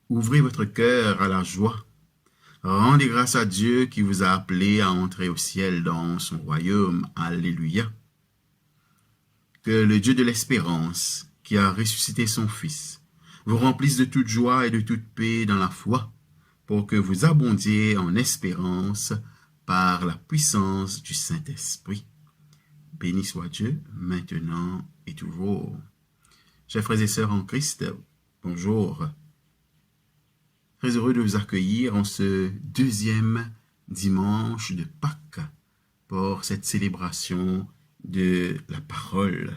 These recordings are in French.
ouvrez votre cœur à la joie. Rendez grâce à Dieu qui vous a appelé à entrer au ciel dans son royaume. Alléluia. Que le Dieu de l'espérance, qui a ressuscité son Fils, vous remplisse de toute joie et de toute paix dans la foi, pour que vous abondiez en espérance par la puissance du Saint-Esprit. Béni soit Dieu, maintenant et toujours. Chers frères et sœurs en Christ, bonjour. Très heureux de vous accueillir en ce deuxième dimanche de Pâques pour cette célébration de la parole.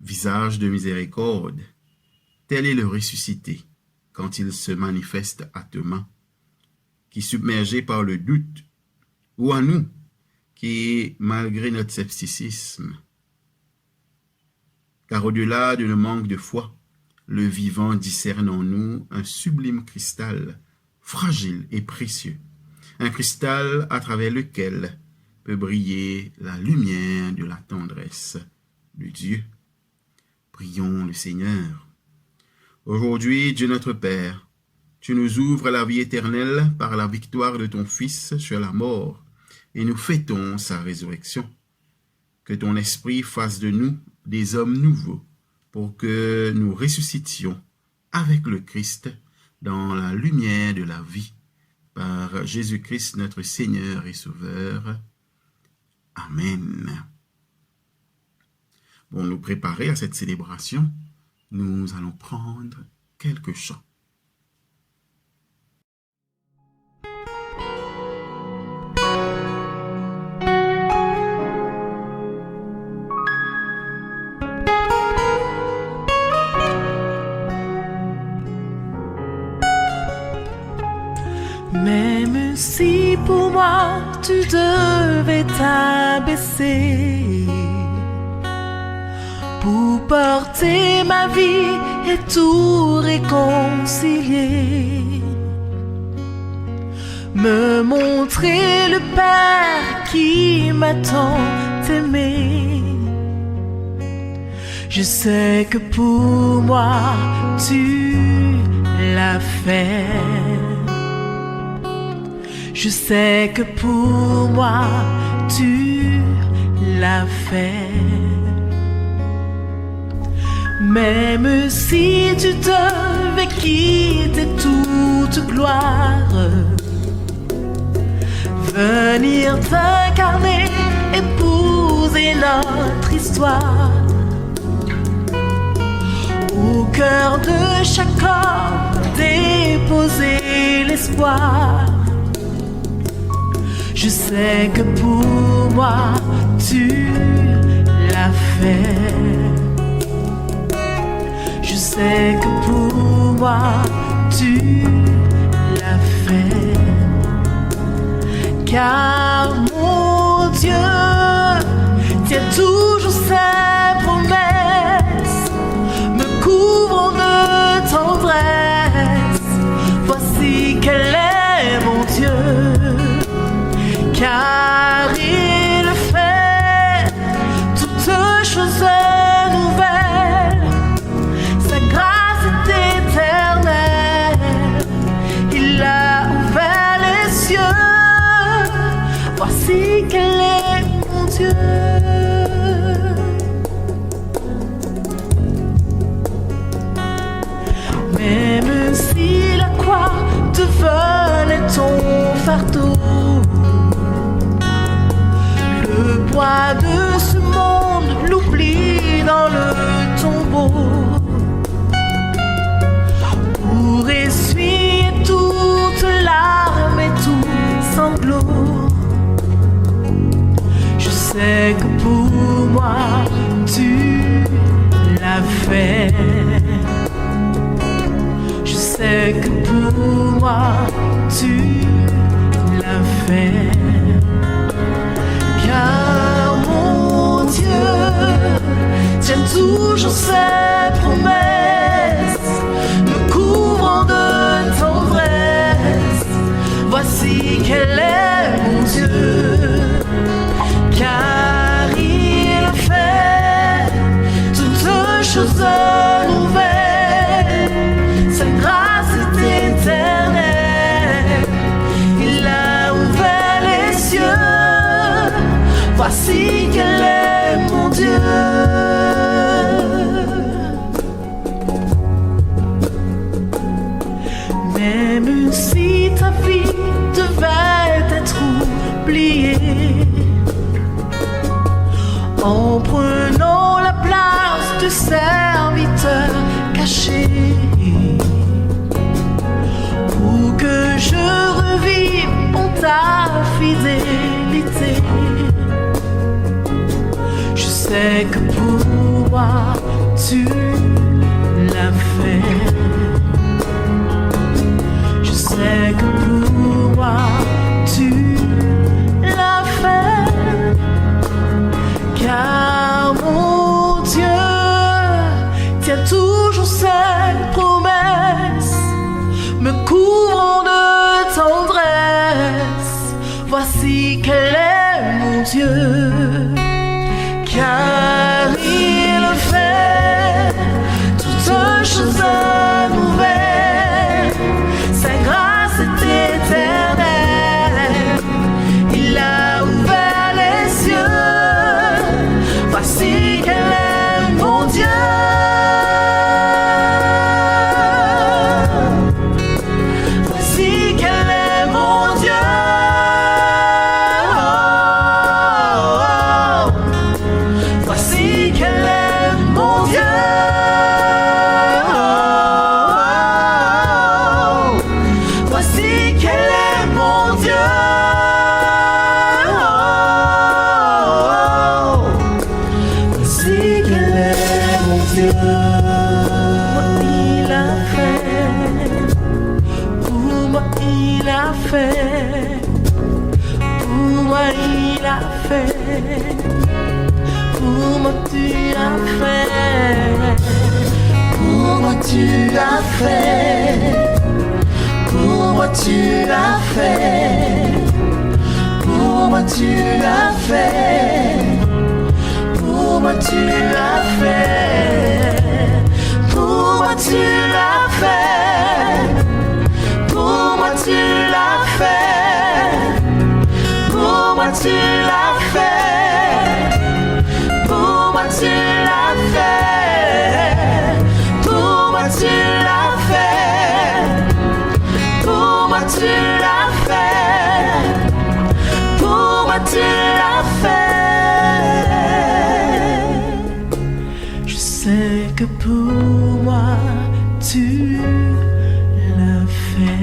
Visage de miséricorde, tel est le ressuscité quand il se manifeste à Thomas, qui submergé par le doute, ou à nous, qui malgré notre scepticisme, car au-delà de nos manques de foi, le vivant discerne en nous un sublime cristal, fragile et précieux, un cristal à travers lequel peut briller la lumière de la tendresse de Dieu. Prions le Seigneur. Aujourd'hui, Dieu notre Père, tu nous ouvres la vie éternelle par la victoire de ton Fils sur la mort, et nous fêtons sa résurrection. Que ton esprit fasse de nous des hommes nouveaux, pour que nous ressuscitions avec le Christ dans la lumière de la vie, par Jésus-Christ notre Seigneur et Sauveur. Amen. Pour nous préparer à cette célébration, nous allons prendre quelques chants. Même si pour moi tu devais t'abaisser pour porter ma vie et tout réconcilier, me montrer le Père qui m'a tant aimé. Je sais que pour moi tu l'as fait. Je sais que pour moi, tu l'as fait. Même si tu devais quitter toute gloire, venir t'incarner, épouser notre histoire, au cœur de chaque homme, déposer l'espoir. Je sais que pour moi, tu l'as fait. Je sais que pour moi, tu l'as fait. Car mon Dieu tient toujours ses promesses, me couvrant de tendresse. Voici quel est mon Dieu. Car il fait toutes choses nouvelles, sa grâce est éternelle, il a ouvert les cieux, voici quel est mon Dieu. Même si la croix devenait ton fardeau, le poids de ce monde, l'oubli dans le tombeau, pour essuyer toute larme et tout sanglot. Je sais que pour moi, tu l'as fait. Je sais que pour moi, tu l'as fait. Car mon Dieu tient toujours ses promesses, me couvrant de tendresse. Voici quel est mon Dieu. Car il fait toutes choses nouvelles, sa grâce voici qu'elle est mon Dieu. Même si ta vie devait être oubliée, en prenant la place de serviteur caché, pour que je revive en ta fidélité. Je sais que pour moi tu l'as fait. Je sais que pour moi tu l'as fait. Car mon Dieu tient toujours ses promesses, me couvrant de tendresse. Voici qu'elle est mon Dieu. Car il fait toutes choses nouvelles. Sa grâce est éternelle. Il a ouvert les cieux. Voici qu'elle est mon Dieu. Voici qu'elle est mon Dieu. Voici qu'elle est mon Dieu. Voici qu'elle est mon Dieu. Voici qu'elle est mon Dieu. Il a fait. Pour moi il a fait. Pour moi il a fait. Pour moi tu as fait. Pour moi tu as fait. Pour moi tu as fait. Pour moi tu as fait. Pour moi tu as fait. Pour moi tu l'as fait. Pour moi tu l'as fait. Pour moi tu l'as fait. Pour moi tu l'as fait. Pour moi tu l'as fait. Pour moi tu l'as fait. Pour moi tu l'as fait. Je sais que pour moi tu l'as fait.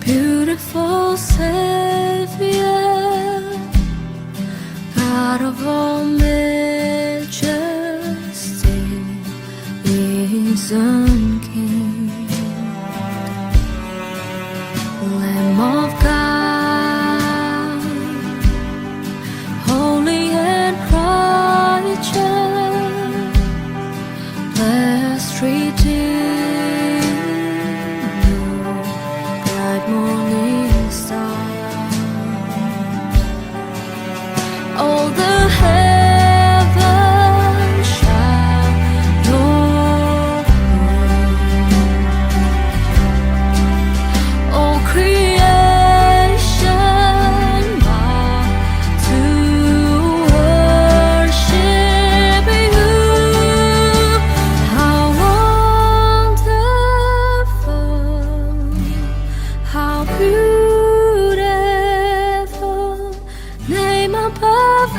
Beautiful Savior, God of all majesty, risen King, Lamb of God, holy and righteous, blessed Redeemer, bright morning star. All the heavens shout your praise. All creation bow to worship you. How wonderful, how beautiful, name above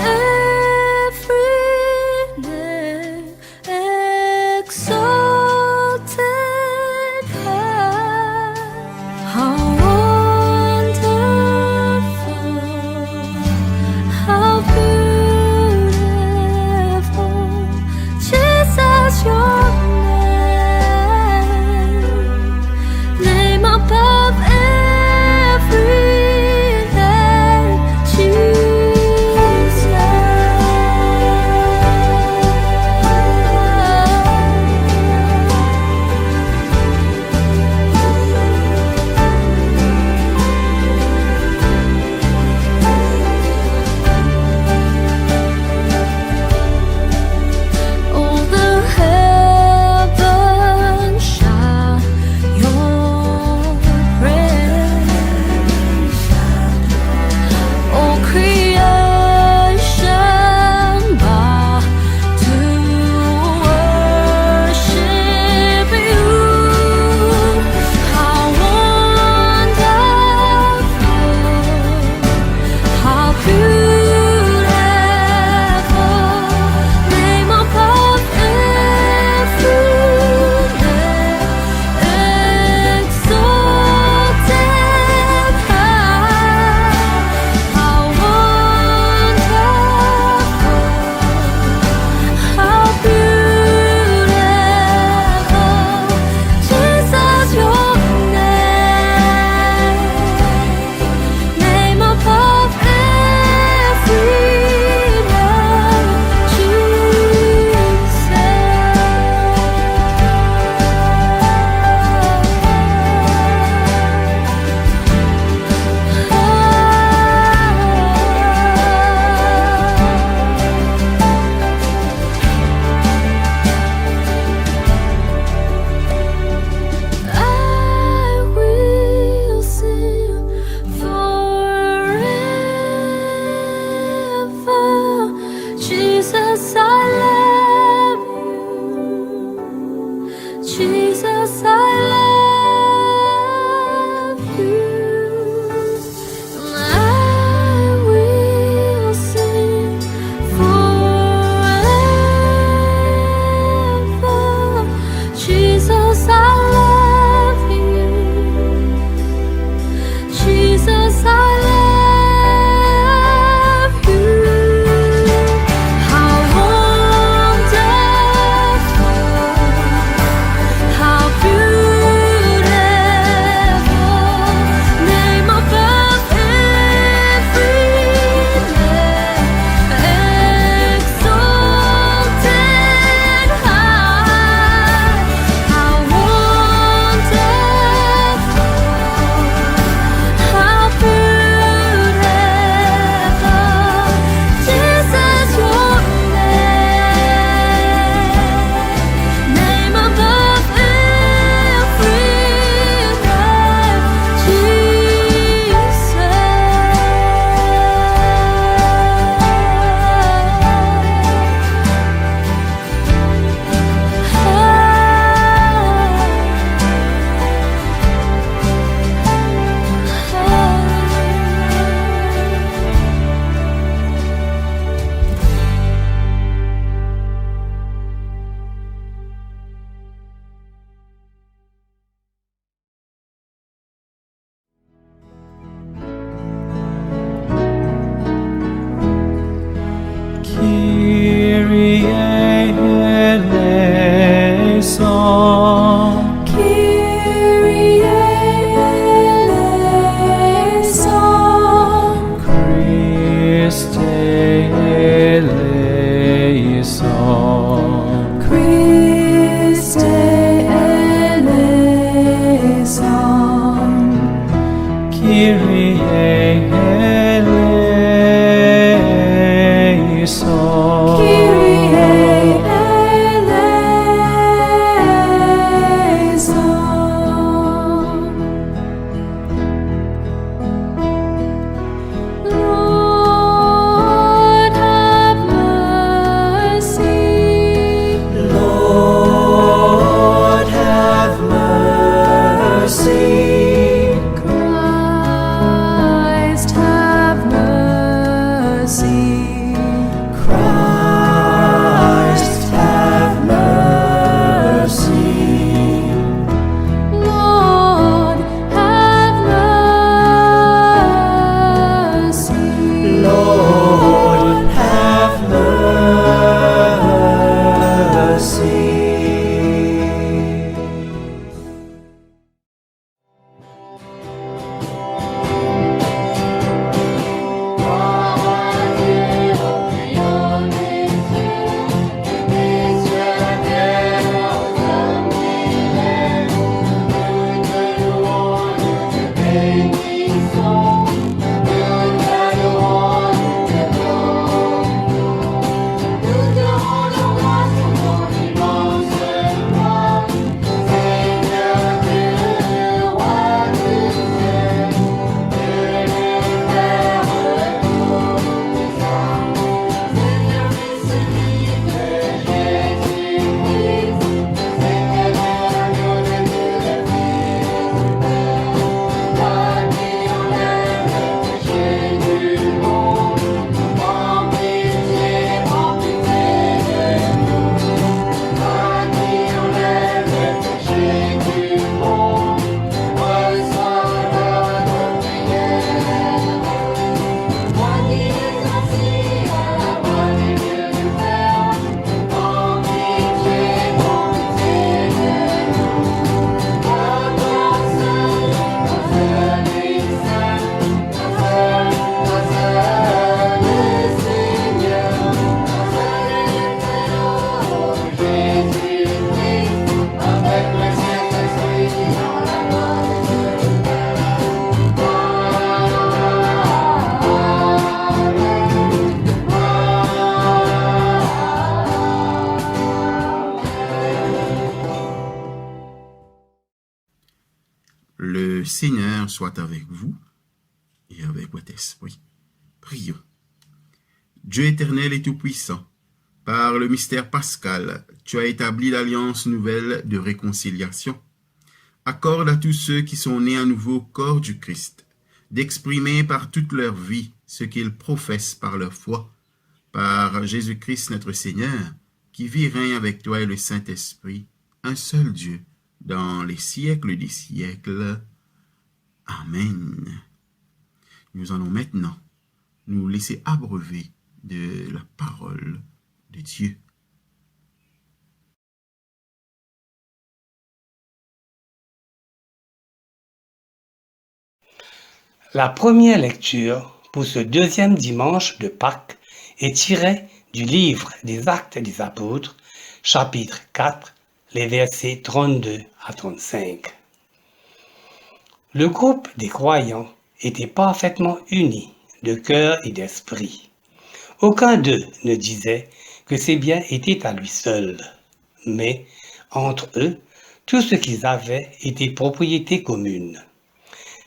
Jesus, I love you. Jesus, I love you. And I will sing forever. Jesus, I love you. Jesus, I love you. How wonderful, how beautiful, name above every name, exalted high. How wonderful, how beautiful, Jesus, your name above every Kyrie eleison. Kyrie eleison. Christe eleison. Christe eleison. Kyrie eleison. Kyrie eleison. Lord, have mercy. Lord, have mercy. Christ, have mercy. Christ, have mercy. Lord, have mercy. Lord, have mercy. Le Seigneur soit avec vous et avec votre esprit. Prions. Dieu éternel et tout-puissant, par le mystère pascal, tu as établi l'alliance nouvelle de réconciliation. Accorde à tous ceux qui sont nés à nouveau au corps du Christ d'exprimer par toute leur vie ce qu'ils professent par leur foi, par Jésus-Christ notre Seigneur, qui vit et règne avec toi et le Saint-Esprit, un seul Dieu, dans les siècles des siècles. Amen. Nous allons maintenant nous laisser abreuver de la parole de Dieu. La première lecture pour ce deuxième dimanche de Pâques est tirée du livre des Actes des Apôtres, chapitre 4, les versets 32 à 35. Le groupe des croyants était parfaitement uni de cœur et d'esprit. Aucun d'eux ne disait que ses biens étaient à lui seul, mais entre eux, tout ce qu'ils avaient était propriété commune.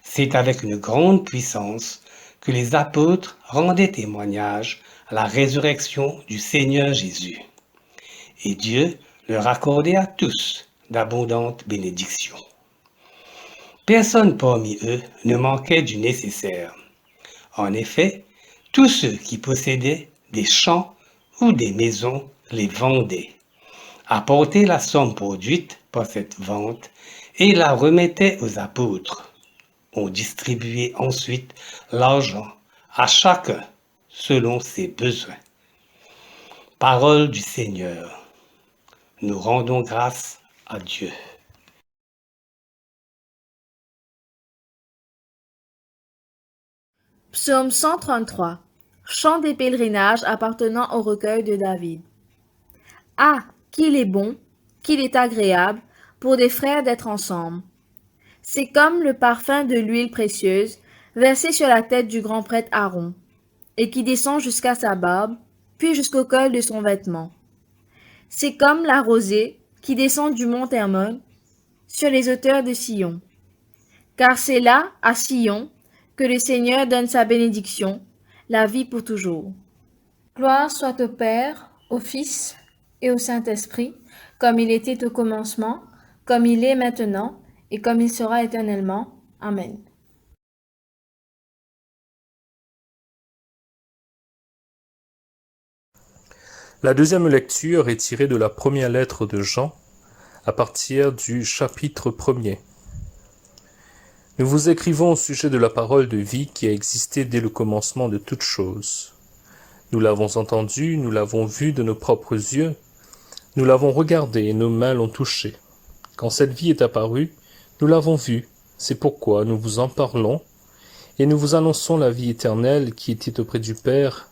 C'est avec une grande puissance que les apôtres rendaient témoignage à la résurrection du Seigneur Jésus. Et Dieu leur accordait à tous d'abondantes bénédictions. Personne parmi eux ne manquait du nécessaire. En effet, tous ceux qui possédaient des champs ou des maisons les vendaient, apportaient la somme produite par cette vente et la remettaient aux apôtres. On distribuait ensuite l'argent à chacun selon ses besoins. Parole du Seigneur. Nous rendons grâce à Dieu. Psaume 133. Chant des pèlerinages appartenant au recueil de David. Ah, qu'il est bon, qu'il est agréable pour des frères d'être ensemble. C'est comme le parfum de l'huile précieuse versée sur la tête du grand prêtre Aaron, et qui descend jusqu'à sa barbe, puis jusqu'au col de son vêtement. C'est comme la rosée qui descend du mont Hermon sur les hauteurs de Sion. Car c'est là, à Sion, que le Seigneur donne sa bénédiction, la vie pour toujours. Gloire soit au Père, au Fils et au Saint-Esprit, comme il était au commencement, comme il est maintenant, et comme il sera éternellement. Amen. La deuxième lecture est tirée de la première lettre de Jean, à partir du chapitre 1er. Nous vous écrivons au sujet de la parole de vie qui a existé dès le commencement de toutes choses. Nous l'avons entendue, nous l'avons vue de nos propres yeux, nous l'avons regardée et nos mains l'ont touchée. Quand cette vie est apparue, nous l'avons vue, c'est pourquoi nous vous en parlons, et nous vous annonçons la vie éternelle qui était auprès du Père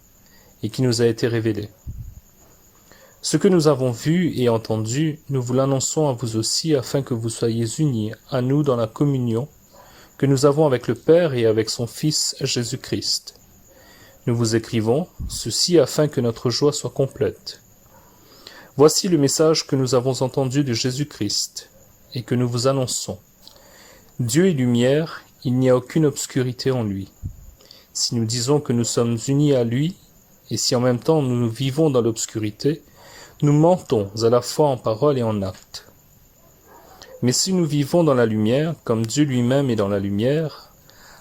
et qui nous a été révélée. Ce que nous avons vu et entendu, nous vous l'annonçons à vous aussi, afin que vous soyez unis à nous dans la communion que nous avons avec le Père et avec son Fils Jésus-Christ. Nous vous écrivons ceci afin que notre joie soit complète. Voici le message que nous avons entendu de Jésus-Christ et que nous vous annonçons. Dieu est lumière, il n'y a aucune obscurité en lui. Si nous disons que nous sommes unis à lui, et si en même temps nous vivons dans l'obscurité, nous mentons à la fois en parole et en acte. Mais si nous vivons dans la lumière, comme Dieu lui-même est dans la lumière,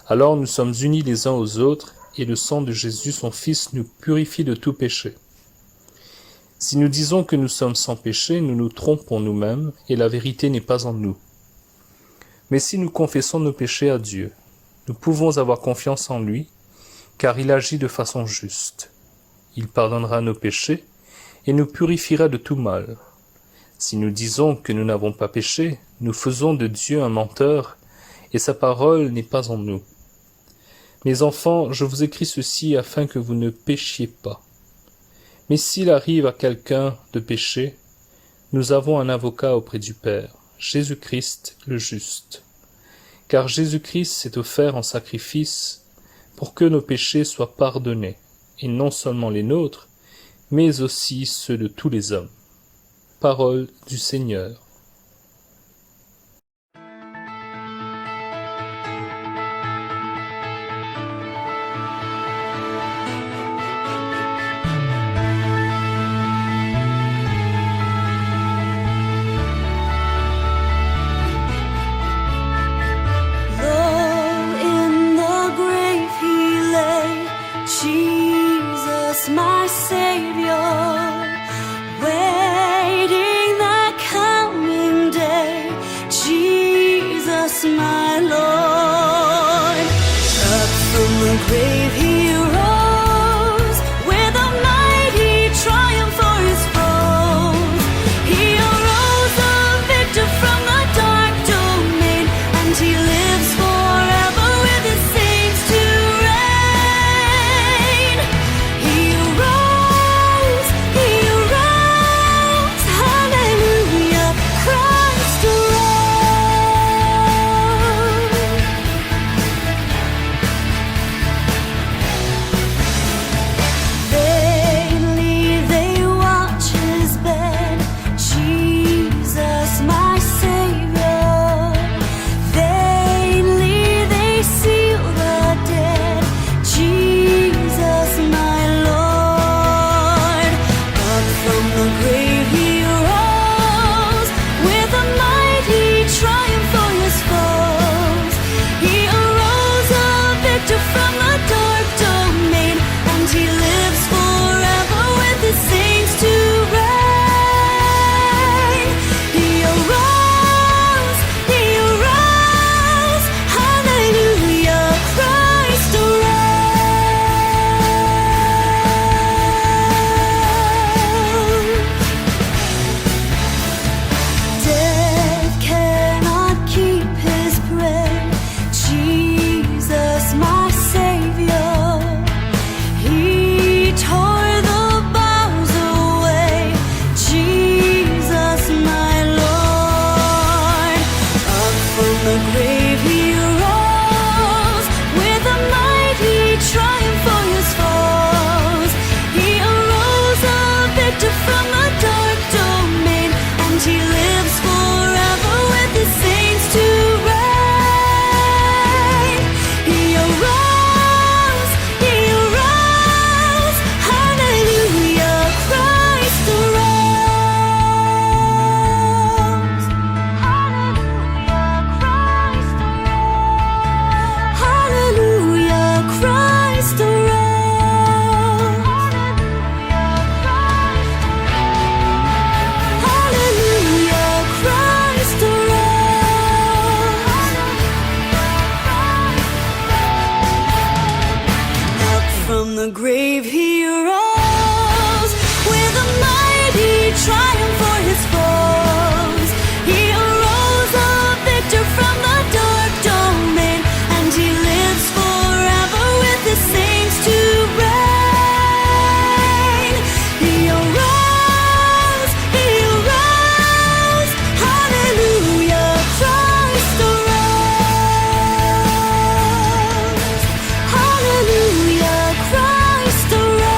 alors nous sommes unis les uns aux autres, et le sang de Jésus, son Fils, nous purifie de tout péché. Si nous disons que nous sommes sans péché, nous nous trompons nous-mêmes, et la vérité n'est pas en nous. Mais si nous confessons nos péchés à Dieu, nous pouvons avoir confiance en lui, car il agit de façon juste. Il pardonnera nos péchés, et nous purifiera de tout mal. Si nous disons que nous n'avons pas péché, nous faisons de Dieu un menteur, et sa parole n'est pas en nous. Mes enfants, je vous écris ceci afin que vous ne péchiez pas. Mais s'il arrive à quelqu'un de pécher, nous avons un avocat auprès du Père, Jésus-Christ le juste. Car Jésus-Christ s'est offert en sacrifice pour que nos péchés soient pardonnés, et non seulement les nôtres, mais aussi ceux de tous les hommes. Parole du Seigneur. Savior, waiting the coming day, Jesus my Lord. Up from the grave he rose, with a mighty triumph for his foes. He arose a victor from the dark domain, and he lives forever with his saints to reign. He arose, hallelujah, Christ arose. Vainly they watch his bed, Jesus my Savior. Vainly they seal the dead, Jesus my Lord. Up from the grave he rose, with a mighty triumph for his foes. He arose a victor from the dark domain, and he lives forever with his saints to reign. He arose, hallelujah, Christ arose. Death cannot keep his prey, Jesus my Savior. He tore the bars away, Jesus my Lord. Up from the grave he rose, with a mighty triumph for his foes. He arose a victor from the dark domain, and he lives forever with his saints to reign. He arose, hallelujah, Christ arose. Hallelujah, Christ arose. Hallelujah, Christ arose. Hallelujah, Christ arose. Up from the grave he rose, with a mighty triumph for his foes. He arose a victor from the dark domain, and he lives forever with his saints to reign. He arose, hallelujah, Christ arose. Hallelujah, Christ arose.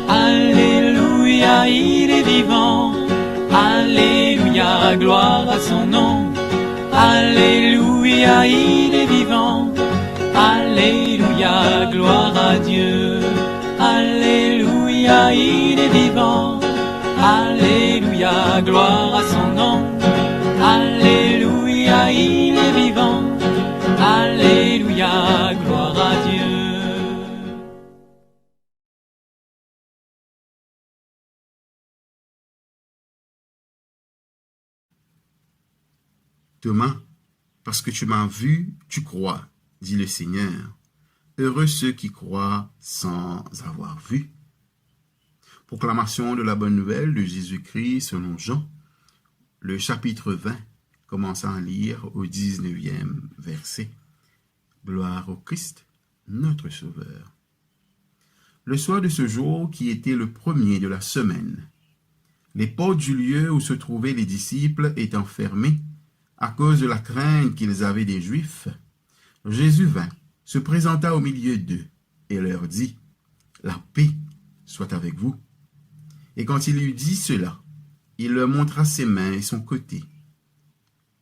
Alléluia, il est vivant. Alléluia, gloire à son nom. Alléluia, il est vivant. Alléluia, gloire à Dieu. Alléluia, il est vivant. Alléluia, gloire à son nom. Alléluia, il est vivant. Alléluia, gloire à Dieu. Thomas, parce que tu m'as vu, tu crois, dit le Seigneur. Heureux ceux qui croient sans avoir vu. Proclamation de la bonne nouvelle de Jésus-Christ selon Jean, le chapitre 20, commençant à lire au 19e verset. Gloire au Christ, notre Sauveur. Le soir de ce jour, qui était le premier de la semaine, les portes du lieu où se trouvaient les disciples étant fermées, à cause de la crainte qu'ils avaient des Juifs, Jésus vint, se présenta au milieu d'eux et leur dit, « La paix soit avec vous. » Et quand il eut dit cela, il leur montra ses mains et son côté.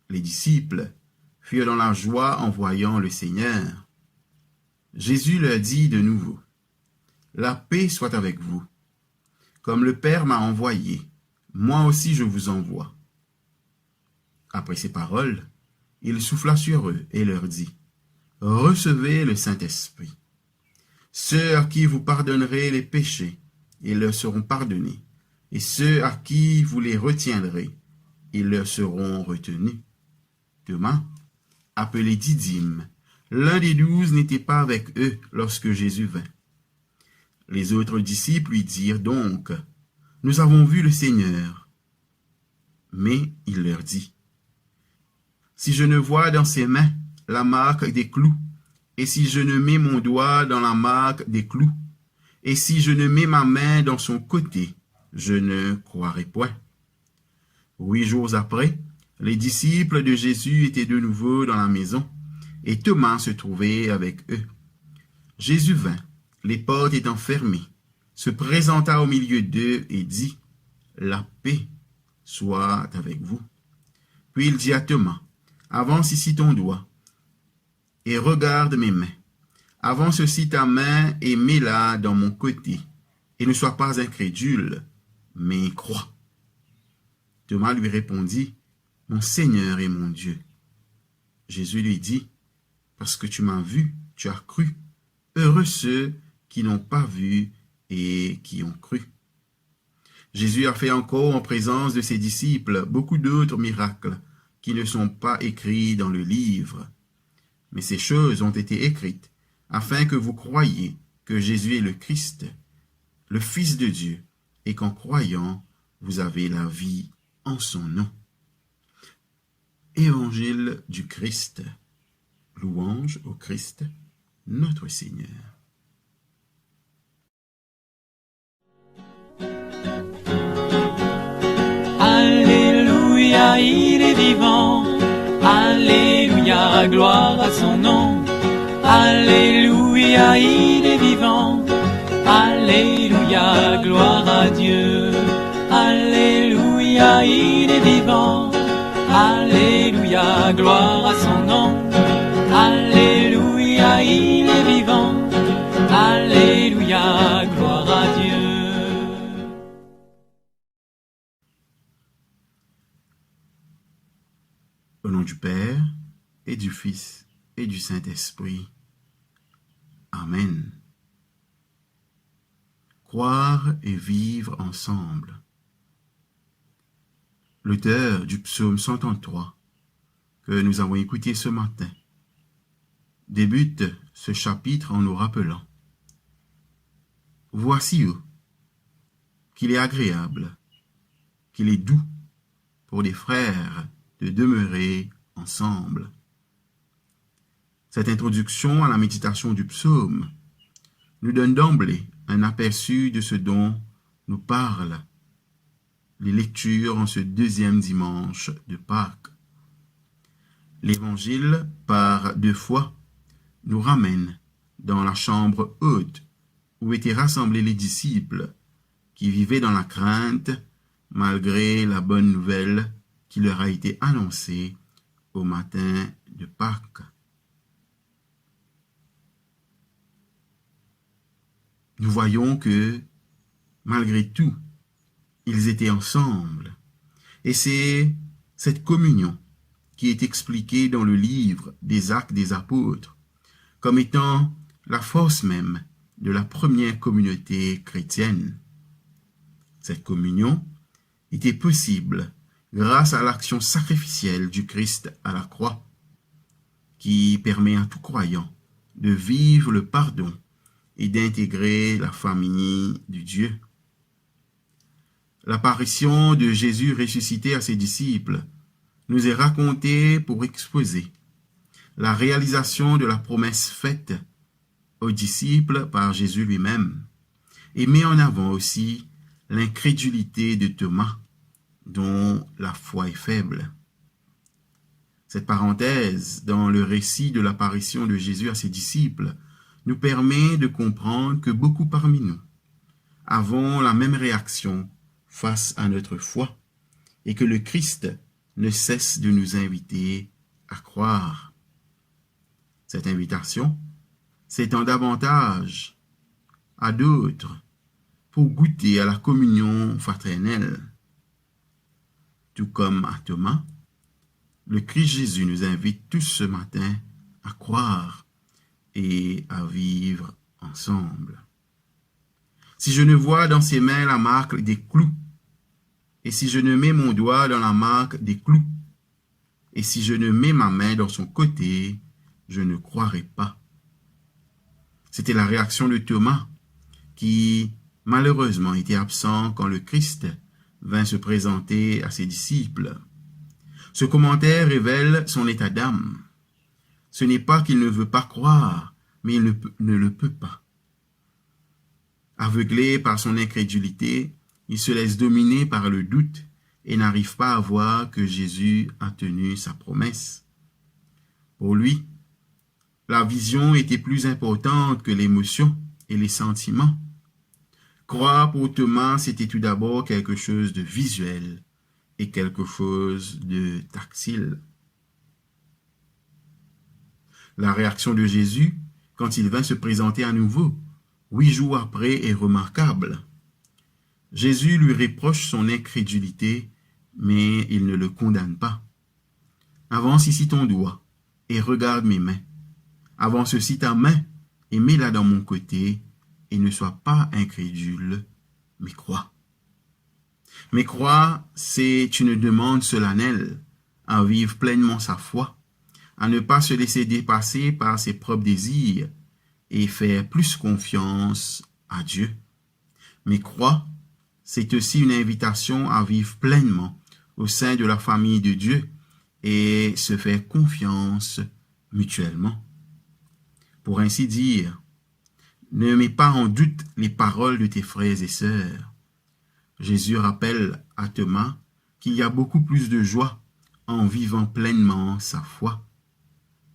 Les disciples furent dans la joie en voyant le Seigneur. Jésus leur dit de nouveau, La paix soit avec vous. Comme le Père m'a envoyé, moi aussi je vous envoie. » Après ces paroles, il souffla sur eux et leur dit, « Recevez le Saint-Esprit. Ceux à qui vous pardonnerez les péchés, ils leur seront pardonnés, et ceux à qui vous les retiendrez, ils leur seront retenus. » Thomas, appelé Didyme, l'un des 12, n'était pas avec eux lorsque Jésus vint. Les autres disciples lui dirent donc, « Nous avons vu le Seigneur. » Mais il leur dit, « Si je ne vois dans ses mains la marque des clous, et si je ne mets mon doigt dans la marque des clous, et si je ne mets ma main dans son côté, je ne croirai point. » 8 jours après, les disciples de Jésus étaient de nouveau dans la maison, et Thomas se trouvait avec eux. Jésus vint, les portes étant fermées, se présenta au milieu d'eux et dit, « La paix soit avec vous. » Puis il dit à Thomas, « Avance ici ton doigt, et regarde mes mains. Avance aussi ta main et mets-la dans mon côté, et ne sois pas incrédule, mais crois. » Thomas lui répondit, « Mon Seigneur et mon Dieu. » Jésus lui dit, « Parce que tu m'as vu, tu as cru. Heureux ceux qui n'ont pas vu et qui ont cru. » Jésus a fait encore en présence de ses disciples beaucoup d'autres miracles qui ne sont pas écrits dans le livre. Mais ces choses ont été écrites afin que vous croyiez que Jésus est le Christ, le Fils de Dieu, et qu'en croyant, vous avez la vie en son nom. Évangile du Christ. Louange au Christ, notre Seigneur. Alléluia, il est vivant. Alléluia, gloire à son nom. Alléluia, il est vivant. Alléluia, gloire à Dieu. Alléluia, il est vivant. Alléluia, gloire à son nom. Alléluia, il est vivant. Alléluia, gloire à Dieu. Au nom du Père, et du Fils, et du Saint-Esprit. Amen. Croire et vivre ensemble. L'auteur du psaume 133, que nous avons écouté ce matin, débute ce chapitre en nous rappelant: voici qu'il est agréable, qu'il est doux pour les frères de demeurer ensemble. Cette introduction à la méditation du psaume nous donne d'emblée un aperçu de ce dont nous parlent les lectures en ce deuxième dimanche de Pâques. L'Évangile, par 2 fois, nous ramène dans la chambre haute où étaient rassemblés les disciples qui vivaient dans la crainte malgré la bonne nouvelle qui leur a été annoncée au matin de Pâques. Nous voyons que, malgré tout, ils étaient ensemble. Et c'est cette communion qui est expliquée dans le livre des Actes des Apôtres comme étant la force même de la première communauté chrétienne. Cette communion était possible grâce à l'action sacrificielle du Christ à la croix, qui permet à tout croyant de vivre le pardon et d'intégrer la famille de Dieu. L'apparition de Jésus ressuscité à ses disciples nous est racontée pour exposer la réalisation de la promesse faite aux disciples par Jésus lui-même et met en avant aussi l'incrédulité de Thomas, dont la foi est faible. Cette parenthèse dans le récit de l'apparition de Jésus à ses disciples nous permet de comprendre que beaucoup parmi nous avons la même réaction face à notre foi et que le Christ ne cesse de nous inviter à croire. Cette invitation s'étend davantage à d'autres pour goûter à la communion fraternelle. Tout comme à Thomas, le Christ Jésus nous invite tous ce matin à croire et à vivre ensemble. Si je ne vois dans ses mains la marque des clous, et si je ne mets mon doigt dans la marque des clous, et si je ne mets ma main dans son côté, je ne croirai pas. C'était la réaction de Thomas, qui malheureusement était absent quand le Christ vint se présenter à ses disciples. Ce commentaire révèle son état d'âme. Ce n'est pas qu'il ne veut pas croire, mais il ne le peut pas. Aveuglé par son incrédulité, il se laisse dominer par le doute et n'arrive pas à voir que Jésus a tenu sa promesse. Pour lui, la vision était plus importante que l'émotion et les sentiments. Croire pour Thomas, c'était tout d'abord quelque chose de visuel et quelque chose de tactile. La réaction de Jésus, quand il vint se présenter à nouveau, 8 jours après, est remarquable. Jésus lui reproche son incrédulité, mais il ne le condamne pas. Avance ici ton doigt et regarde mes mains. Avance aussi ta main et mets-la dans mon côté, et ne sois pas incrédule, mais crois. Mais croire, c'est une demande solennelle à vivre pleinement sa foi, à ne pas se laisser dépasser par ses propres désirs et faire plus confiance à Dieu. Mais croire, c'est aussi une invitation à vivre pleinement au sein de la famille de Dieu et se faire confiance mutuellement. Pour ainsi dire, ne mets pas en doute les paroles de tes frères et sœurs. Jésus rappelle à Thomas qu'il y a beaucoup plus de joie en vivant pleinement sa foi.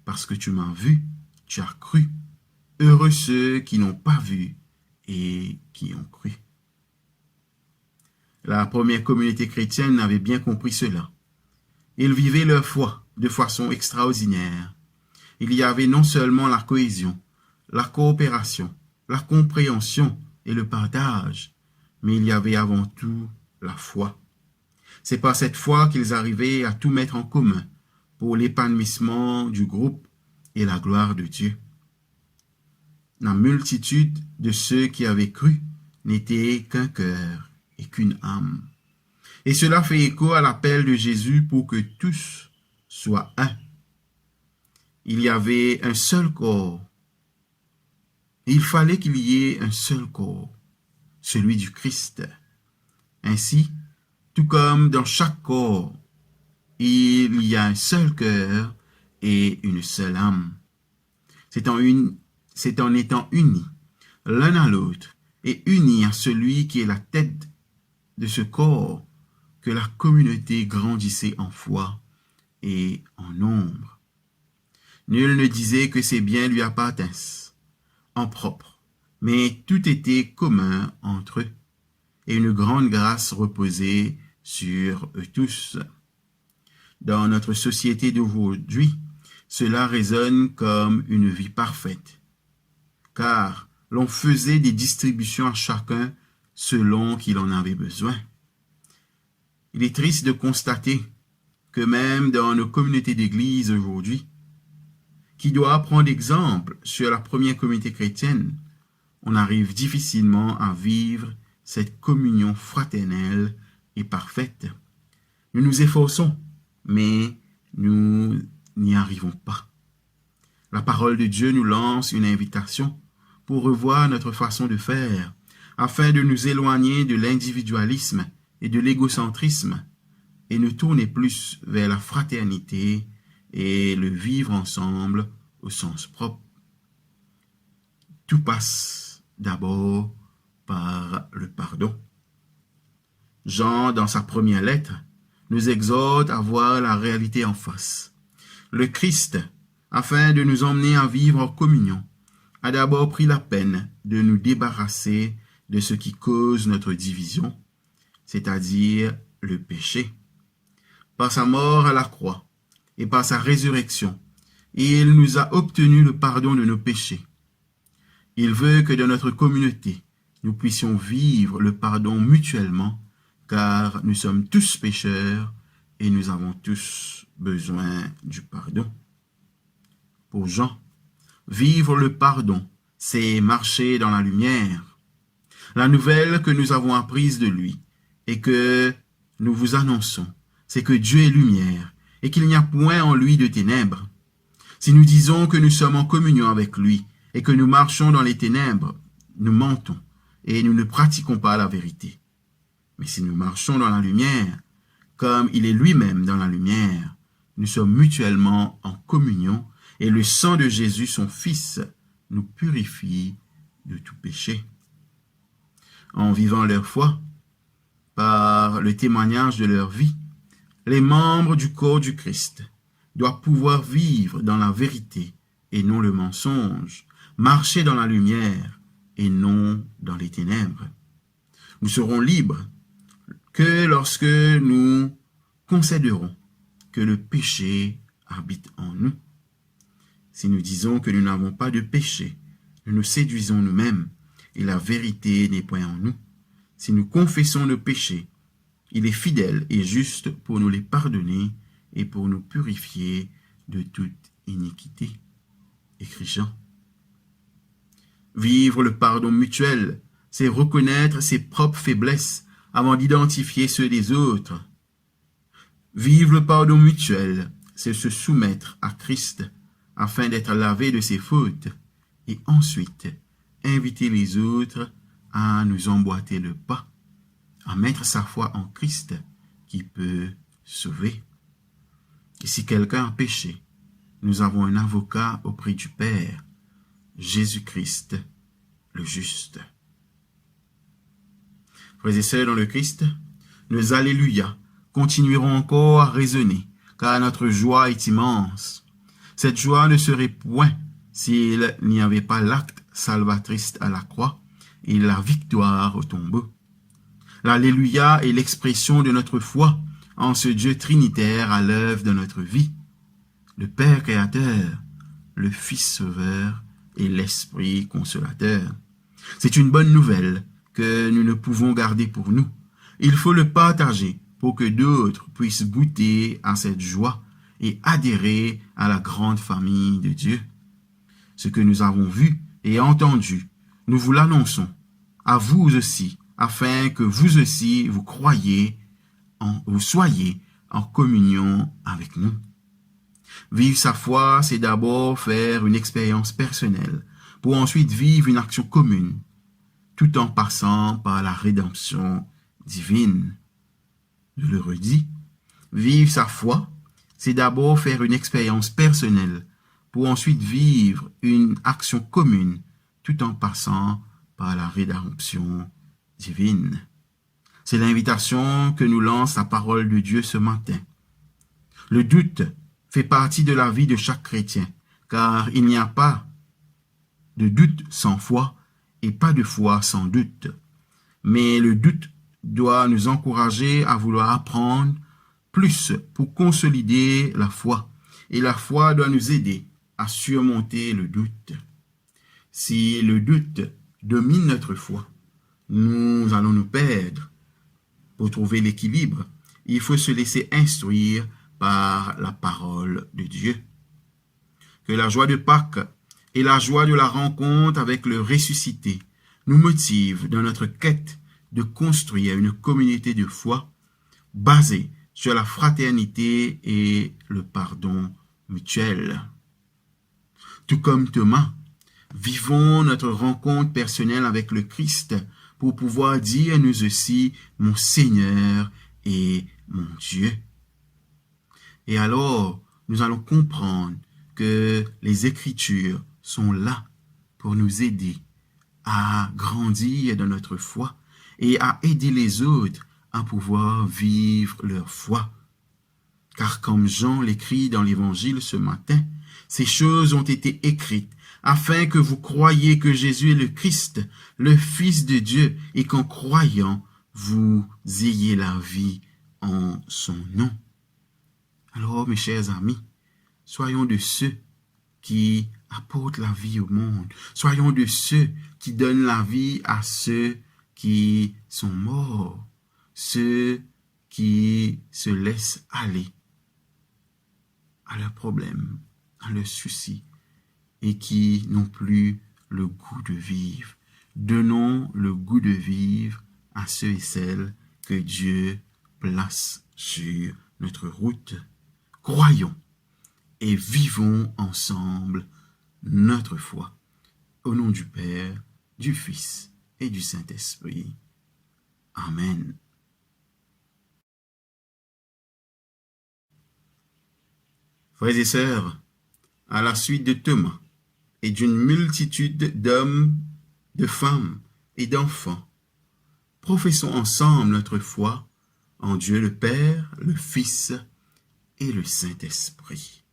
Parce que tu m'as vu, tu as cru. Heureux ceux qui n'ont pas vu et qui ont cru. La première communauté chrétienne avait bien compris cela. Ils vivaient leur foi de façon extraordinaire. Il y avait non seulement la cohésion, la coopération, la compréhension et le partage, mais il y avait avant tout la foi. C'est par cette foi qu'ils arrivaient à tout mettre en commun pour l'épanouissement du groupe et la gloire de Dieu. La multitude de ceux qui avaient cru n'était qu'un cœur et qu'une âme. Et cela fait écho à l'appel de Jésus pour que tous soient un. Il y avait un seul corps. Il fallait qu'il y ait un seul corps, celui du Christ. Ainsi, tout comme dans chaque corps, il y a un seul cœur et une seule âme. C'est en étant unis l'un à l'autre et unis à celui qui est la tête de ce corps que la communauté grandissait en foi et en nombre. Nul ne disait que ses biens lui appartinssent en propre, mais tout était commun entre eux, et une grande grâce reposait sur eux tous. Dans notre société d'aujourd'hui, cela résonne comme une vie parfaite, car l'on faisait des distributions à chacun selon qu'il en avait besoin. Il est triste de constater que même dans nos communautés d'église aujourd'hui, qui doit prendre exemple sur la première communauté chrétienne, on arrive difficilement à vivre cette communion fraternelle et parfaite. Nous nous efforçons, mais nous n'y arrivons pas. La parole de Dieu nous lance une invitation pour revoir notre façon de faire, afin de nous éloigner de l'individualisme et de l'égocentrisme, et nous tourner plus vers la fraternité et le vivre ensemble au sens propre. Tout passe d'abord par le pardon. Jean, dans sa première lettre, nous exhorte à voir la réalité en face. Le Christ, afin de nous emmener à vivre en communion, a d'abord pris la peine de nous débarrasser de ce qui cause notre division, c'est-à-dire le péché. Par sa mort à la croix et par sa résurrection, il nous a obtenu le pardon de nos péchés. Il veut que dans notre communauté, nous puissions vivre le pardon mutuellement, car nous sommes tous pécheurs et nous avons tous besoin du pardon. Pour Jean, vivre le pardon, c'est marcher dans la lumière. La nouvelle que nous avons apprise de lui et que nous vous annonçons, c'est que Dieu est lumière et qu'il n'y a point en lui de ténèbres. Si nous disons que nous sommes en communion avec lui et que nous marchons dans les ténèbres, nous mentons et nous ne pratiquons pas la vérité. Mais si nous marchons dans la lumière, comme il est lui-même dans la lumière, nous sommes mutuellement en communion et le sang de Jésus, son Fils, nous purifie de tout péché. En vivant leur foi, par le témoignage de leur vie, les membres du corps du Christ doivent pouvoir vivre dans la vérité et non le mensonge, marcher dans la lumière et non dans les ténèbres. Nous serons libres que lorsque nous concéderons que le péché habite en nous. Si nous disons que nous n'avons pas de péché, nous nous séduisons nous-mêmes et la vérité n'est point en nous. Si nous confessons nos péchés, il est fidèle et juste pour nous les pardonner et pour nous purifier de toute iniquité. Écrit Jean. Vivre le pardon mutuel, c'est reconnaître ses propres faiblesses avant d'identifier ceux des autres. Vivre le pardon mutuel, c'est se soumettre à Christ afin d'être lavé de ses fautes et ensuite inviter les autres à nous emboîter le pas, à mettre sa foi en Christ qui peut sauver. Et si quelqu'un a péché, nous avons un avocat auprès du Père, Jésus-Christ, le juste. Frères et sœurs dans le Christ, nos Alléluia continueront encore à résonner, car notre joie est immense. Cette joie ne serait point s'il n'y avait pas l'acte salvatrice à la croix et la victoire au tombeau. L'Alléluia est l'expression de notre foi en ce Dieu trinitaire à l'œuvre de notre vie, le Père créateur, le Fils sauveur et l'Esprit consolateur. C'est une bonne nouvelle que nous ne pouvons garder pour nous. Il faut le partager pour que d'autres puissent goûter à cette joie et adhérer à la grande famille de Dieu. Ce que nous avons vu et entendu, nous vous l'annonçons à vous aussi, afin que vous aussi vous soyez en communion avec nous. Vivre sa foi, c'est d'abord faire une expérience personnelle, pour ensuite vivre une action commune, tout en passant par la rédemption divine. Je le redis, vivre sa foi, c'est d'abord faire une expérience personnelle, pour ensuite vivre une action commune, tout en passant par la rédemption divine. C'est l'invitation que nous lance la parole de Dieu ce matin. Le doute fait partie de la vie de chaque chrétien, car il n'y a pas de doute sans foi et pas de foi sans doute. Mais le doute doit nous encourager à vouloir apprendre plus pour consolider la foi, et la foi doit nous aider à surmonter le doute. Si le doute domine notre foi, nous allons nous perdre. Pour trouver l'équilibre, il faut se laisser instruire par la parole de Dieu. Que la joie de Pâques et la joie de la rencontre avec le ressuscité nous motivent dans notre quête de construire une communauté de foi basée sur la fraternité et le pardon mutuel. Tout comme Thomas, vivons notre rencontre personnelle avec le Christ pour pouvoir dire nous aussi mon Seigneur et mon Dieu. Et alors, nous allons comprendre que les Écritures sont là pour nous aider à grandir dans notre foi et à aider les autres à pouvoir vivre leur foi. Car comme Jean l'écrit dans l'Évangile ce matin, ces choses ont été écrites afin que vous croyiez que Jésus est le Christ, le Fils de Dieu, et qu'en croyant, vous ayez la vie en son nom. Alors, mes chers amis, soyons de ceux qui apporte la vie au monde. Soyons de ceux qui donnent la vie à ceux qui sont morts, ceux qui se laissent aller à leurs problèmes, à leurs soucis, et qui n'ont plus le goût de vivre. Donnons le goût de vivre à ceux et celles que Dieu place sur notre route. Croyons et vivons ensemble notre foi. Au nom du Père, du Fils et du Saint-Esprit. Amen. Frères et sœurs, à la suite de Thomas et d'une multitude d'hommes, de femmes et d'enfants, professons ensemble notre foi en Dieu le Père, le Fils et le Saint-Esprit.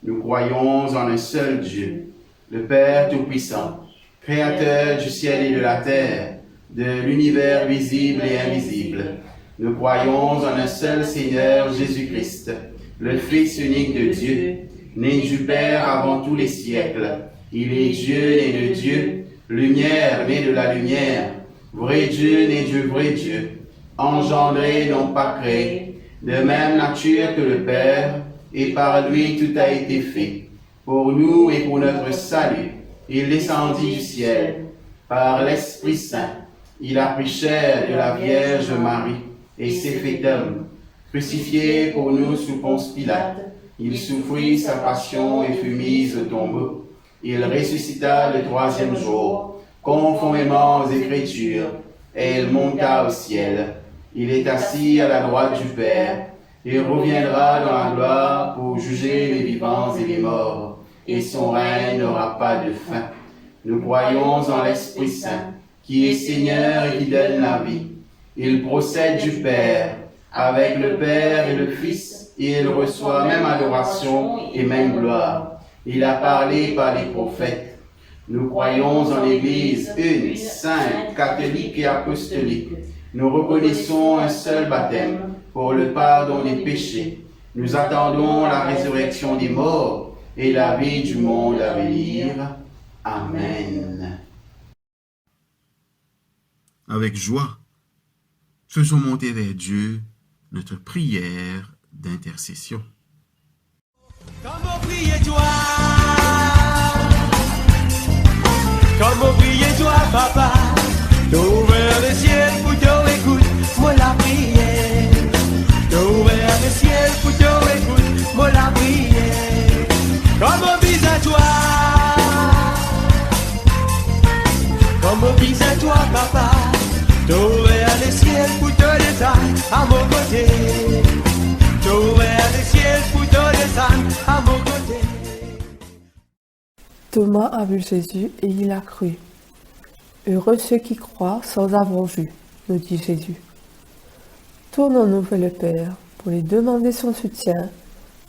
Nous croyons en un seul Dieu, le Père Tout-Puissant, Créateur du ciel et de la terre, de l'univers visible et invisible. Nous croyons en un seul Seigneur Jésus-Christ, le Fils unique de Dieu, né du Père avant tous les siècles. Il est Dieu né de Dieu, lumière né de la lumière, vrai Dieu né du vrai Dieu, engendré non pas créé, de même nature que le Père, et par lui tout a été fait. Pour nous et pour notre salut, il descendit du ciel, par l'Esprit Saint. Il a pris chair de la Vierge Marie, et s'est fait homme, crucifié pour nous sous Ponce Pilate. Il souffrit sa passion et fut mis au tombeau. Il ressuscita le troisième jour, conformément aux Écritures, et il monta au ciel. Il est assis à la droite du Père. Il reviendra dans la gloire pour juger les vivants et les morts, et son règne n'aura pas de fin. Nous croyons en l'Esprit Saint, qui est Seigneur et qui donne la vie. Il procède du Père, avec le Père et le Fils, et il reçoit même adoration et même gloire. Il a parlé par les prophètes. Nous croyons en l'Église une, sainte, catholique et apostolique. Nous reconnaissons un seul baptême pour le pardon des péchés. Nous attendons la résurrection des morts et la vie du monde à venir. Amen. Avec joie, faisons monter vers Dieu notre prière d'intercession. Comment prier toi? Comment prier toi, papa? T'as ouvert le ciel pour ton écoute, moi la prière. T'as ouvert le ciel pour ton écoute, moi la prière. Comment vise à toi? Comment vise à toi, papa? T'as ouvert le ciel pour ton descendre à mon côté. T'as ouvert le ciel pour ton descendre à mon côté. Thomas a vu Jésus et il a cru. Heureux ceux qui croient sans avoir vu, nous dit Jésus. Tournons-nous vers le Père pour lui demander son soutien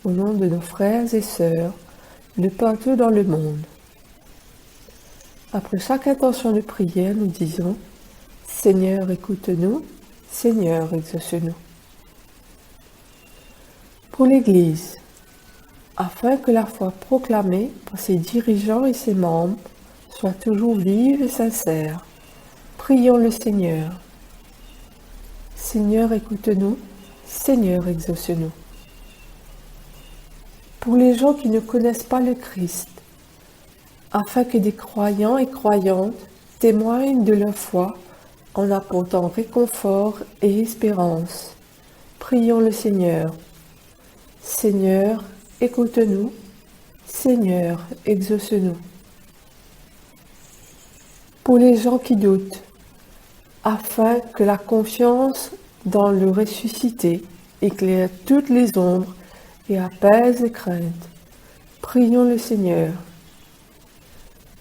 au nom de nos frères et sœurs de partout dans le monde. Après chaque intention de prière, nous disons « Seigneur, écoute-nous, Seigneur, exauce-nous ». Pour l'Église, afin que la foi proclamée par ses dirigeants et ses membres soit toujours vive et sincère, prions le Seigneur. Seigneur, écoute-nous, Seigneur, exauce-nous. Pour les gens qui ne connaissent pas le Christ, afin que des croyants et croyantes témoignent de leur foi en apportant réconfort et espérance, prions le Seigneur. Seigneur, écoute-nous, Seigneur, exauce-nous. Pour les gens qui doutent, afin que la confiance dans le ressuscité éclaire toutes les ombres et apaise les craintes, prions le Seigneur.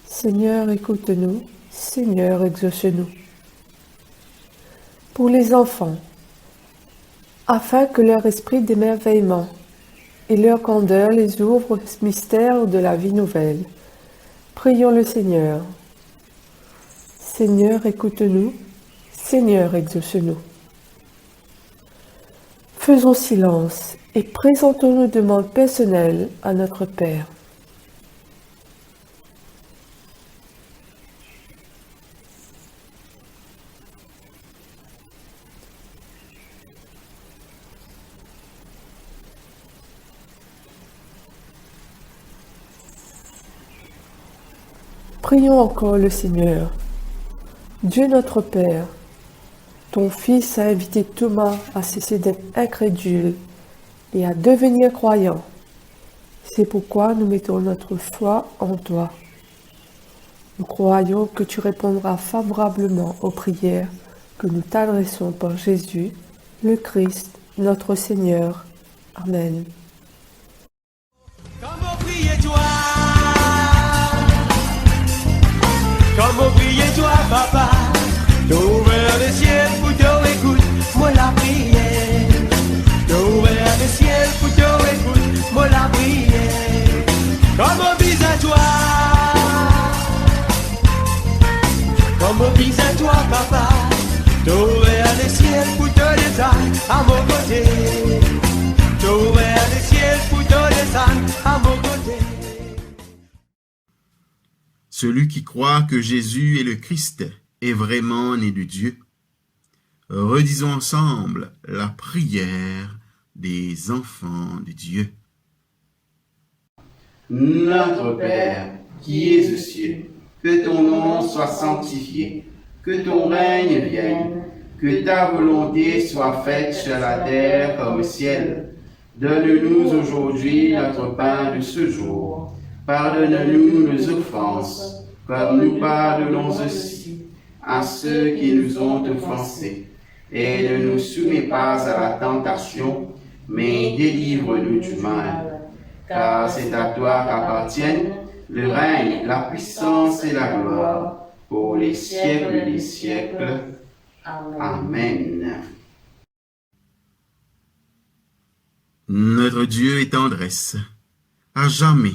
Seigneur, écoute-nous, Seigneur, exauce-nous. Pour les enfants, afin que leur esprit d'émerveillement et leur candeur les ouvre au mystère de la vie nouvelle, prions le Seigneur. Seigneur, écoute-nous, Seigneur, exauce-nous. Faisons silence et présentons nos demandes personnelles à notre Père. Prions encore le Seigneur. Dieu notre Père, ton Fils a invité Thomas à cesser d'être incrédule et à devenir croyant. C'est pourquoi nous mettons notre foi en toi. Nous croyons que tu répondras favorablement aux prières que nous t'adressons par Jésus, le Christ, notre Seigneur. Amen. Comment prier toi? Comment prier toi, papa? T'as ouvert le ciel pour ton écoute, moi la prière. T'as ouvert le ciel pour ton écoute, moi la prière. Comment vise à toi? Comment vise à toi, papa? T'as ouvert le ciel pour ton détail à mon côté. T'as ouvert le ciel pour ton détail à mon côté. Celui qui croit que Jésus est le Christ est vraiment né de Dieu. Redisons ensemble la prière des enfants de Dieu. Notre Père, qui es aux cieux, que ton nom soit sanctifié, que ton règne vienne, que ta volonté soit faite sur la terre comme au ciel. Donne-nous aujourd'hui notre pain de ce jour. Pardonne-nous nos offenses, comme nous pardonnons aussi à ceux qui nous ont offensés. Et ne nous soumets pas à la tentation, mais délivre-nous du mal. Car c'est à toi qu'appartiennent le règne, la puissance et la gloire, pour les siècles des siècles. Amen. Notre Dieu est tendresse. À jamais,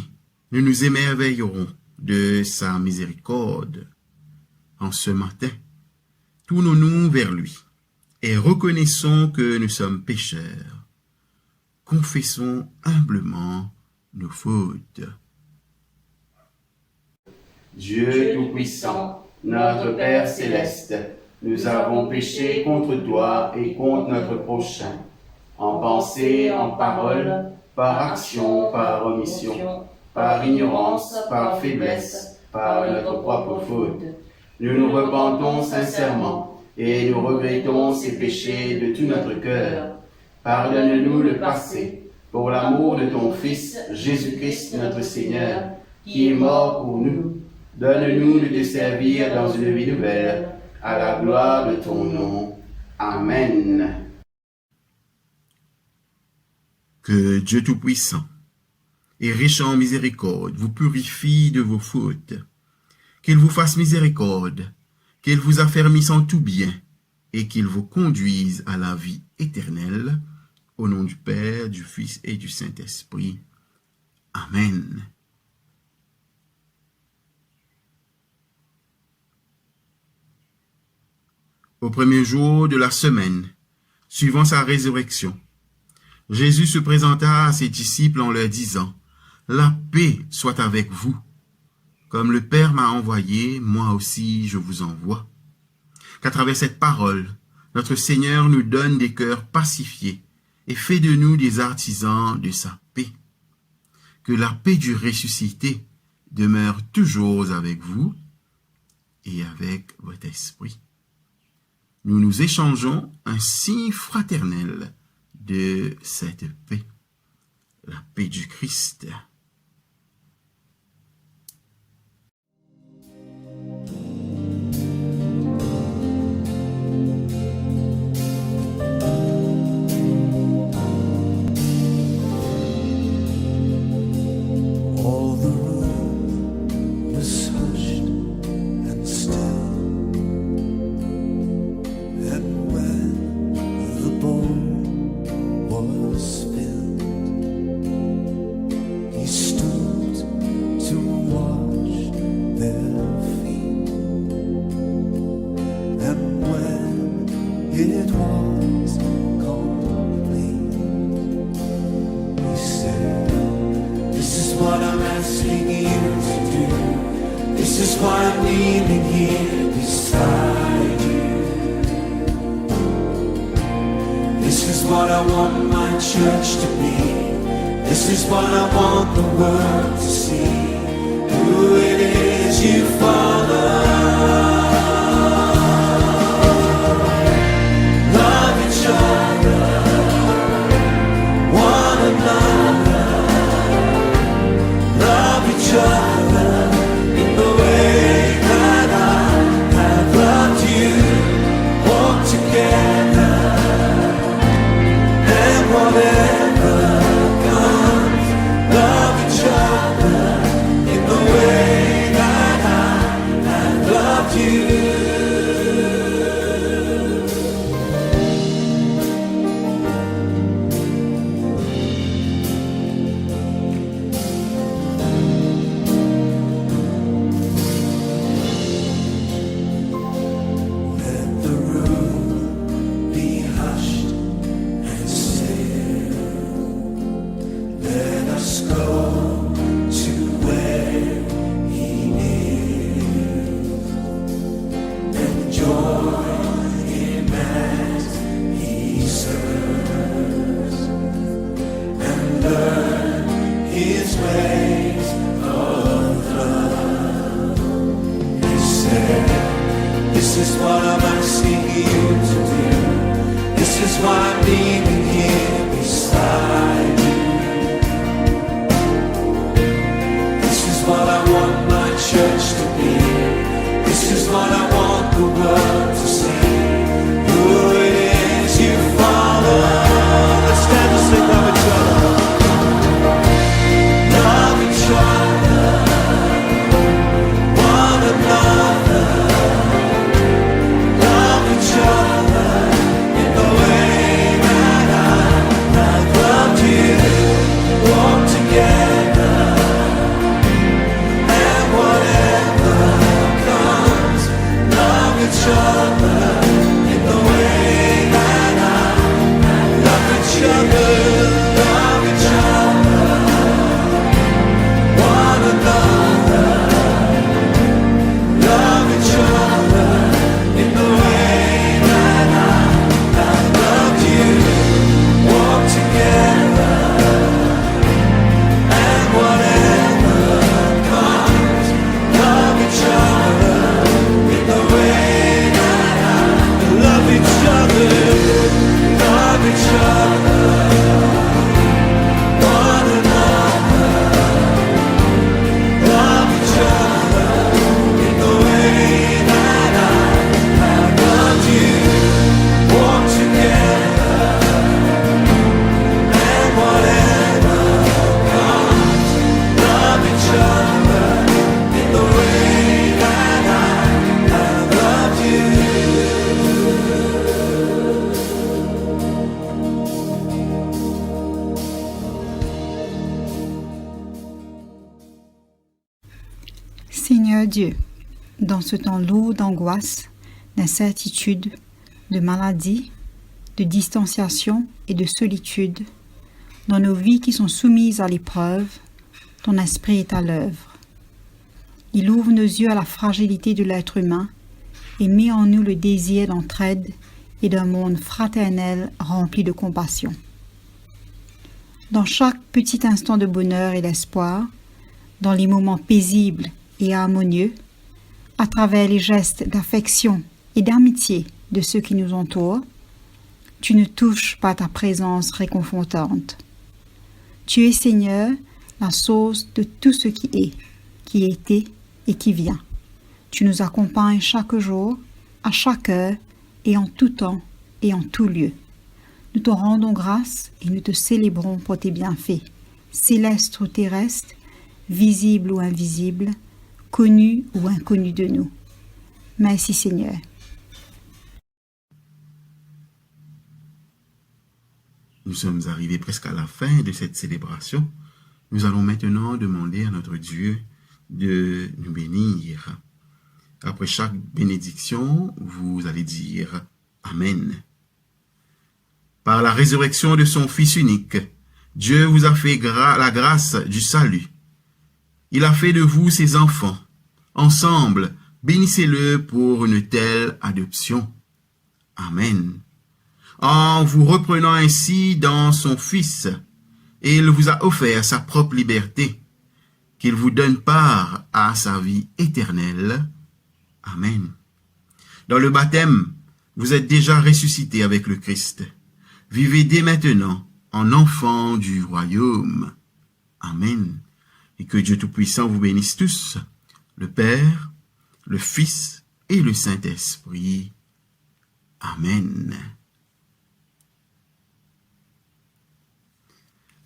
nous nous émerveillerons de sa miséricorde. En ce matin, tournons-nous vers lui et reconnaissons que nous sommes pécheurs. Confessons humblement nos fautes. Dieu Tout-Puissant, notre Père Céleste, nous avons péché contre toi et contre notre prochain, en pensée, en parole, par action, par omission, par ignorance, par faiblesse, par notre propre faute. Nous nous repentons sincèrement et nous regrettons ces péchés de tout notre cœur. Pardonne-nous le passé, pour l'amour de ton Fils, Jésus-Christ notre Seigneur, qui est mort pour nous. Donne-nous de te servir dans une vie nouvelle, à la gloire de ton nom. Amen. Que Dieu Tout-Puissant et riche en miséricorde vous purifie de vos fautes, qu'il vous fasse miséricorde, qu'il vous affermisse en tout bien et qu'il vous conduise à la vie éternelle, au nom du Père, du Fils et du Saint-Esprit. Amen. Au premier jour de la semaine, suivant sa résurrection, Jésus se présenta à ses disciples en leur disant « La paix soit avec vous. Comme le Père m'a envoyé, moi aussi je vous envoie. » Qu'à travers cette parole, notre Seigneur nous donne des cœurs pacifiés et fait de nous des artisans de sa paix. Que la paix du ressuscité demeure toujours avec vous et avec votre esprit. Nous nous échangeons un signe fraternel de cette paix, la paix du Christ. All the room was hushed and still, and when the bowl was filled, he stooped to wash their feet, and when it was complete, is why I'm kneeling here beside you. This is what I want my church to be. This is what I want the world to see. Who it is you follow. Love each other, one another. Love each other in the way that I have loved you. Walk together and whatever comes, love each other in the way that I have loved you. Let the room be hushed and still. Let us go to where He is and join Him as He serves and learn His ways of love. He said, this is what I'm asking you to do. This is why I'm leaving here beside you. This is what I want my church to be. This is what I want the world to see. Who it is you follow. Let's stand and sing love each other. Love each other, one another. Love each other in the way that I have loved you. Walk together and whatever comes, love each other in the way that I love each other. Love each other, one another. Love each other in the way that I have loved you. Walk together and whatever comes, love each other in the way that I love each other. Love each other, one another. Love each other in the way that I have loved you. Walk together and whatever comes, love each other in the way that I have loved you. Seigneur Dieu, dans ce temps lourd d'angoisse, d'incertitude, de maladie, de distanciation et de solitude, dans nos vies qui sont soumises à l'épreuve, ton esprit est à l'œuvre. Il ouvre nos yeux à la fragilité de l'être humain et met en nous le désir d'entraide et d'un monde fraternel rempli de compassion. Dans chaque petit instant de bonheur et d'espoir, dans les moments paisibles et harmonieux, à travers les gestes d'affection et d'amitié de ceux qui nous entourent, tu ne touches pas ta présence réconfortante. Tu es, Seigneur, la source de tout ce qui est, qui était et qui vient. Tu nous accompagnes chaque jour, à chaque heure et en tout temps et en tout lieu. Nous te rendons grâce et nous te célébrons pour tes bienfaits, célestes ou terrestres, visibles ou invisibles, connus ou inconnus de nous. Merci Seigneur. Nous sommes arrivés presque à la fin de cette célébration. Nous allons maintenant demander à notre Dieu de nous bénir. Après chaque bénédiction, vous allez dire Amen. Par la résurrection de son Fils unique, Dieu vous a fait la grâce du salut. Il a fait de vous ses enfants Ensemble, bénissez-le pour une telle adoption. Amen. En vous reprenant ainsi dans son Fils, il vous a offert sa propre liberté, qu'il vous donne part à sa vie éternelle. Amen. Dans le baptême, vous êtes déjà ressuscité avec le Christ. Vivez dès maintenant en enfant du royaume. Amen. Et que Dieu Tout-Puissant vous bénisse tous, le Père, le Fils et le Saint-Esprit. Amen.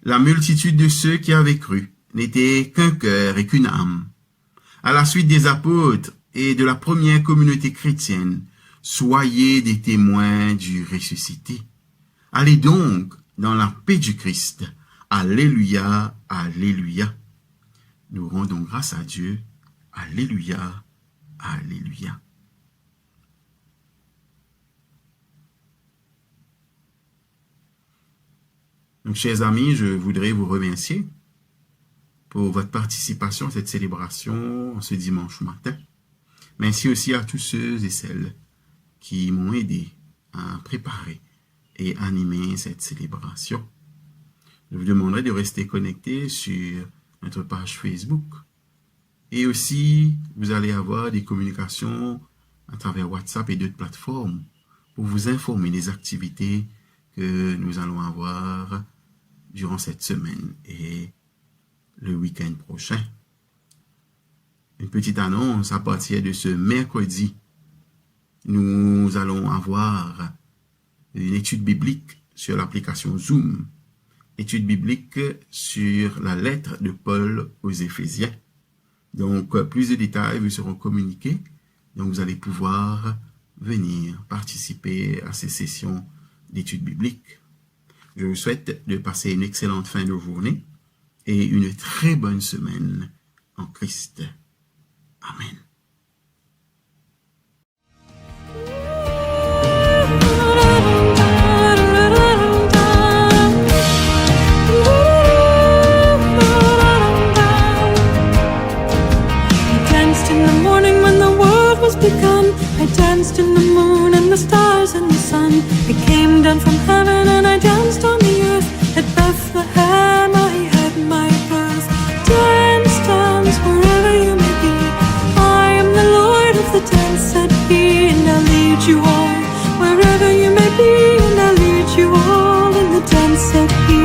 La multitude de ceux qui avaient cru n'était qu'un cœur et qu'une âme. À la suite des apôtres et de la première communauté chrétienne, soyez des témoins du ressuscité. Allez donc dans la paix du Christ. Alléluia, alléluia. Nous rendons grâce à Dieu. Alléluia, alléluia. Donc, chers amis, je voudrais vous remercier pour votre participation à cette célébration ce dimanche matin. Merci aussi à tous ceux et celles qui m'ont aidé à préparer et animer cette célébration. Je vous demanderai de rester connecté sur notre page Facebook. Et aussi, vous allez avoir des communications à travers WhatsApp et d'autres plateformes pour vous informer des activités que nous allons avoir durant cette semaine et le week-end prochain. Une petite annonce, à partir de ce mercredi, nous allons avoir une étude biblique sur l'application Zoom, étude biblique sur la lettre de Paul aux Éphésiens. Donc, plus de détails vous seront communiqués, donc vous allez pouvoir venir participer à ces sessions d'études bibliques. Je vous souhaite de passer une excellente fin de journée et une très bonne semaine en Christ. Amen. I danced in the moon and the stars and the sun. I came down from heaven and I danced on the earth. At Bethlehem I had my birth. Dance, dance, wherever you may be. I am the Lord of the dance, said he, and I'll lead you all. Wherever you may be, and I'll lead you all in the dance, said he.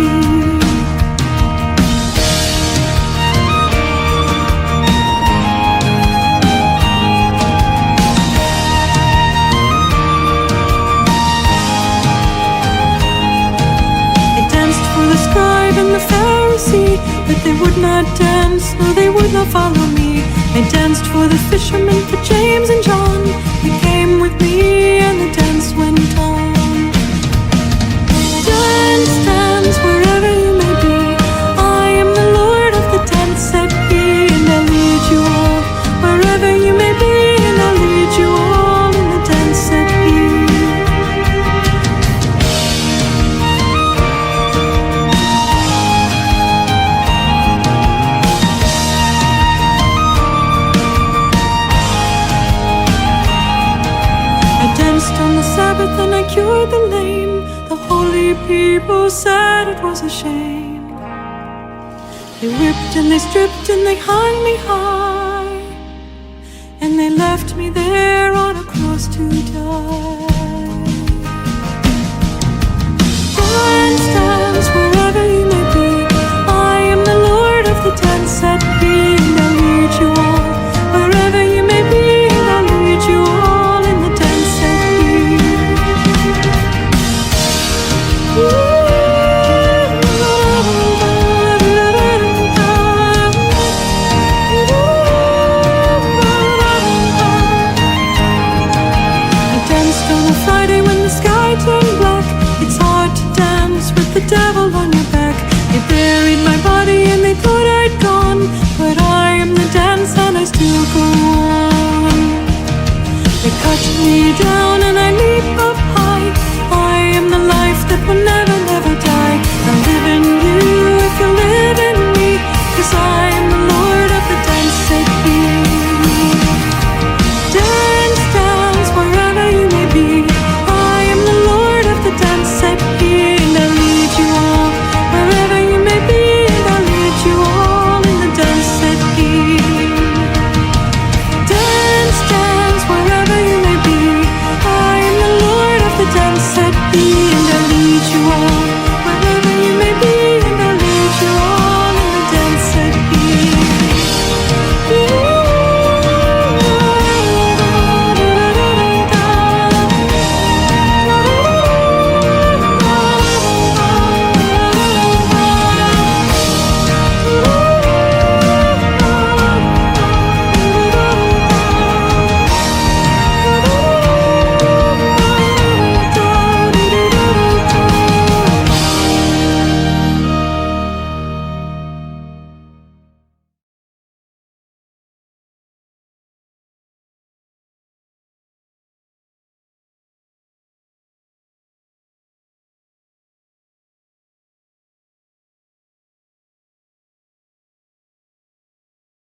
And the Pharisee, but they would not dance, no, they would not follow me. I danced for the fishermen, for James and John. They came with me, and the dance went on. Dance, dance, wherever you may be. I am the Lord of the dance, said he, and I'll lead you all. Wherever you may be, and I'll lead you all in the dance, said he. On the Sabbath and I cured the lame. The holy people said it was a shame. They whipped and they stripped and they hung me high, and they left me there on a cross to die. Dance, dance, wherever you may be. I am the Lord of the dance, said he, and I'll lead you all. Wherever you may be, and I'll lead you all in the dance, said he. I danced and set me in the lead you are.